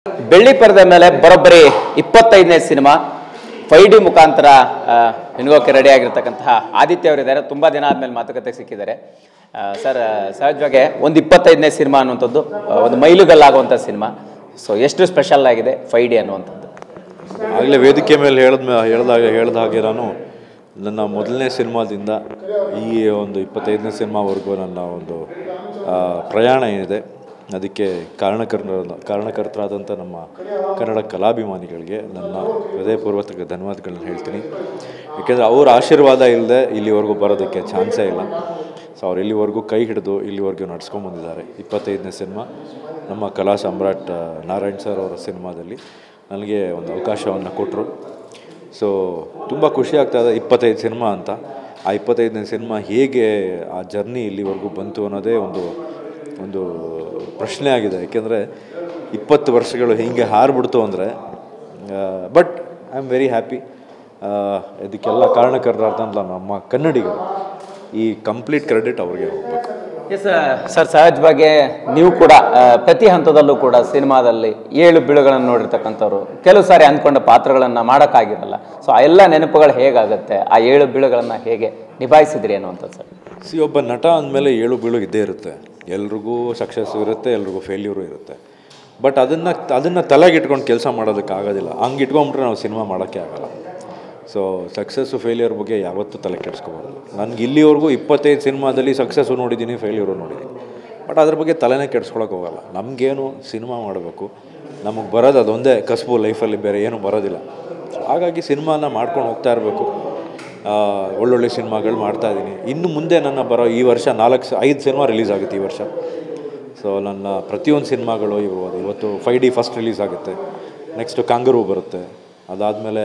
ಬೆಳ್ಳಿ ಪರದೆ ಮೇಲೆ ಬರೋಬ್ಬರಿ 25ನೇ ಸಿನಿಮಾ 5D ಮುಖಾಂತರ ಹೆಣ್ಗೋಕೆ ರೆಡಿ ಆಗಿರ್ತಕ್ಕಂತಹ ಆದಿತ್ಯ ಅವರಿದ್ದಾರೆ. ತುಂಬ ದಿನ ಆದಮೇಲೆ ಮಾತುಕತೆ ಸಿಕ್ಕಿದ್ದಾರೆ. ಸರ್, ಸಹಜವಾಗಿ ಒಂದು 25ನೇ ಸಿನಿಮಾ ಅನ್ನುವಂಥದ್ದು ಒಂದು ಮೈಲುಗಲ್ಲಾಗುವಂಥ ಸಿನಿಮಾ. ಸೊ ಎಷ್ಟು ಸ್ಪೆಷಲ್ ಆಗಿದೆ 5D ಅನ್ನುವಂಥದ್ದು? ಆಗಲೇ ವೇದಿಕೆ ಮೇಲೆ ಹೇಳ್ದ ಹಾಗೆ ನಾನು ನನ್ನ ಮೊದಲನೇ ಸಿನಿಮಾದಿಂದ ಈ ಒಂದು 25ನೇ ಸಿನಿಮಾವರೆಗೂ ನನ್ನ ಒಂದು ಪ್ರಯಾಣ ಏನಿದೆ ಅದಕ್ಕೆ ಕಾರಣಕರ್ತರಾದಂಥ ನಮ್ಮ ಕನ್ನಡ ಕಲಾಭಿಮಾನಿಗಳಿಗೆ ನನ್ನ ಹೃದಯಪೂರ್ವಕ ಧನ್ಯವಾದಗಳನ್ನ ಹೇಳ್ತೀನಿ. ಏಕೆಂದರೆ ಅವ್ರ ಆಶೀರ್ವಾದ ಇಲ್ಲದೆ ಇಲ್ಲಿವರೆಗೂ ಬರೋದಕ್ಕೆ ಚಾನ್ಸೇ ಇಲ್ಲ. ಸೊ ಅವ್ರು ಇಲ್ಲಿವರೆಗೂ ಕೈ ಹಿಡಿದು ಇಲ್ಲಿವರೆಗೂ ನಡ್ಸ್ಕೊಂಬಂದಿದ್ದಾರೆ. 25ನೇ ಸಿನಿಮಾ ನಮ್ಮ ಕಲಾ ಸಾಮ್ರಾಟ್ ನಾರಾಯಣ್ ಸರ್ ಅವರ ಸಿನಿಮಾದಲ್ಲಿ ನನಗೆ ಒಂದು ಅವಕಾಶವನ್ನು ಕೊಟ್ಟರು. ಸೊ ತುಂಬ ಖುಷಿ ಆಗ್ತಾಯಿದೆ. 25 ಸಿನಿಮಾ ಅಂತ. ಆ 25ನೇ ಸಿನಿಮಾ ಹೇಗೆ ಆ ಜರ್ನಿ ಇಲ್ಲಿವರೆಗೂ ಬಂತು ಅನ್ನೋದೇ ಒಂದು ಪ್ರಶ್ನೆ ಆಗಿದೆ. ಏಕೆಂದರೆ 20 ವರ್ಷಗಳು ಹೀಗೆ ಹಾರಿಬಿಡ್ತು ಅಂದರೆ but I am very happy. ಇದಕ್ಕೆಲ್ಲ ಕಾರಣಕರ್ತರಾದಂಥ ನಮ್ಮ ಕನ್ನಡಿಗರು, ಈ ಕಂಪ್ಲೀಟ್ ಕ್ರೆಡಿಟ್ ಅವ್ರಿಗೆ ಹೋಗ್ಬೇಕು. ಎಸ್ ಸರ್, ಸಹಜವಾಗಿ ನೀವು ಕೂಡ ಪ್ರತಿ ಹಂತದಲ್ಲೂ ಕೂಡ ಸಿನಿಮಾದಲ್ಲಿ ಏಳು ಬೀಳುಗಳನ್ನು ನೋಡಿರ್ತಕ್ಕಂಥವ್ರು. ಕೆಲವು ಸಾರಿ ಅಂದ್ಕೊಂಡ ಪಾತ್ರಗಳನ್ನು ಮಾಡೋಕ್ಕಾಗಿರಲ್ಲ. ಸೊ ಆ ಎಲ್ಲ ನೆನಪುಗಳು ಹೇಗಾಗುತ್ತೆ, ಆ ಏಳು ಬೀಳುಗಳನ್ನು ಹೇಗೆ ನಿಭಾಯಿಸಿದ್ರಿ ಅನ್ನುವಂಥದ್ದು ಸರ್? ಒಬ್ಬ ನಟ ಅಂದಮೇಲೆ ಏಳು ಬೀಳು ಇದ್ದೇ ಇರುತ್ತೆ. ಎಲ್ರಿಗೂ ಸಕ್ಸಸ್ಸು ಇರುತ್ತೆ, ಎಲ್ರಿಗೂ ಫೇಲ್ಯೂರು ಇರುತ್ತೆ. ಬಟ್ ಅದನ್ನು ತಲೆಗಿಟ್ಕೊಂಡು ಕೆಲಸ ಮಾಡೋದಕ್ಕಾಗೋದಿಲ್ಲ. ಹಂಗೆ ಇಟ್ಕೊಂಡ್ಬಿಟ್ರೆ ನಾವು ಸಿನಿಮಾ ಮಾಡೋಕ್ಕೆ ಆಗೋಲ್ಲ. ಸೊ ಸಕ್ಸಸ್ಸು ಫೇಲ್ಯೂರ್ ಬಗ್ಗೆ ಯಾವತ್ತೂ ತಲೆ ಕೆಡಿಸ್ಕೋಬಾರ್ದು. ನನಗೆ ಇಲ್ಲಿವರೆಗೂ 25 ಸಿನಿಮಾದಲ್ಲಿ ಸಕ್ಸಸ್ಸು ನೋಡಿದ್ದೀನಿ, ಫೇಲ್ಯೂರು ನೋಡಿದ್ದೀನಿ. ಬಟ್ ಅದ್ರ ಬಗ್ಗೆ ತಲೆನೇ ಕೆಡಿಸ್ಕೊಳಕ್ಕೆ ಹೋಗಲ್ಲ. ನಮಗೇನು ಸಿನಿಮಾ ಮಾಡಬೇಕು, ನಮಗೆ ಬರೋದು ಅದೊಂದೇ ಕಸಬು ಲೈಫಲ್ಲಿ, ಬೇರೆ ಏನೂ ಬರೋದಿಲ್ಲ. ಹಾಗಾಗಿ ಸಿನಿಮಾನ ಮಾಡ್ಕೊಂಡು ಹೋಗ್ತಾ ಇರಬೇಕು. ಒಳ್ಳೊಳ್ಳೆ ಸಿನಿಮಾಗಳು ಮಾಡ್ತಾಯಿದ್ದೀನಿ. ಇನ್ನು ಮುಂದೆ ನನ್ನ ಬರೋ ಈ ವರ್ಷ 5 ಸಿನಿಮಾ ರಿಲೀಸ್ ಆಗುತ್ತೆ ಈ ವರ್ಷ. ಸೊ ನನ್ನ ಪ್ರತಿಯೊಂದು ಸಿನಿಮಾಗಳು ಇವತ್ತು 5D ಫಸ್ಟ್ ರಿಲೀಸ್ ಆಗುತ್ತೆ. ನೆಕ್ಸ್ಟು ಕಾಂಗರೂ ಬರುತ್ತೆ. ಅದಾದಮೇಲೆ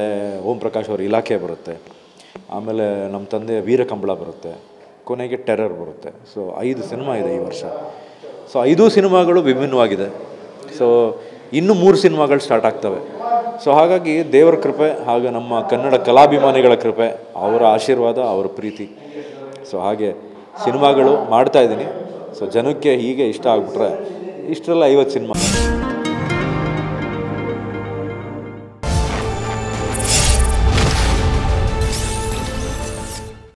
ಓಂ ಪ್ರಕಾಶ್ ಅವ್ರ ಇಲಾಖೆ ಬರುತ್ತೆ. ಆಮೇಲೆ ನಮ್ಮ ತಂದೆ ವೀರಕಂಬಳ ಬರುತ್ತೆ. ಕೊನೆಗೆ ಟೆರರ್ ಬರುತ್ತೆ. ಸೊ 5 ಸಿನಿಮಾ ಇದೆ ಈ ವರ್ಷ. ಸೊ 5 ಸಿನಿಮಾಗಳು ವಿಭಿನ್ನವಾಗಿದೆ. ಸೊ ಇನ್ನೂ 3 ಸಿನಿಮಾಗಳು ಸ್ಟಾರ್ಟ್ ಆಗ್ತವೆ. ಸೊ ಹಾಗಾಗಿ ದೇವರ ಕೃಪೆ ಹಾಗೂ ನಮ್ಮ ಕನ್ನಡ ಕಲಾಭಿಮಾನಿಗಳ ಕೃಪೆ, ಅವರ ಆಶೀರ್ವಾದ, ಅವರ ಪ್ರೀತಿ. ಸೊ ಹಾಗೆ ಸಿನಿಮಾಗಳು ಮಾಡ್ತಾಯಿದ್ದೀನಿ. ಸೊ ಜನಕ್ಕೆ ಹೀಗೆ ಇಷ್ಟ ಆಗಿಬಿಟ್ರೆ ಇಷ್ಟರಲ್ಲ 50 ಸಿನಿಮಾ.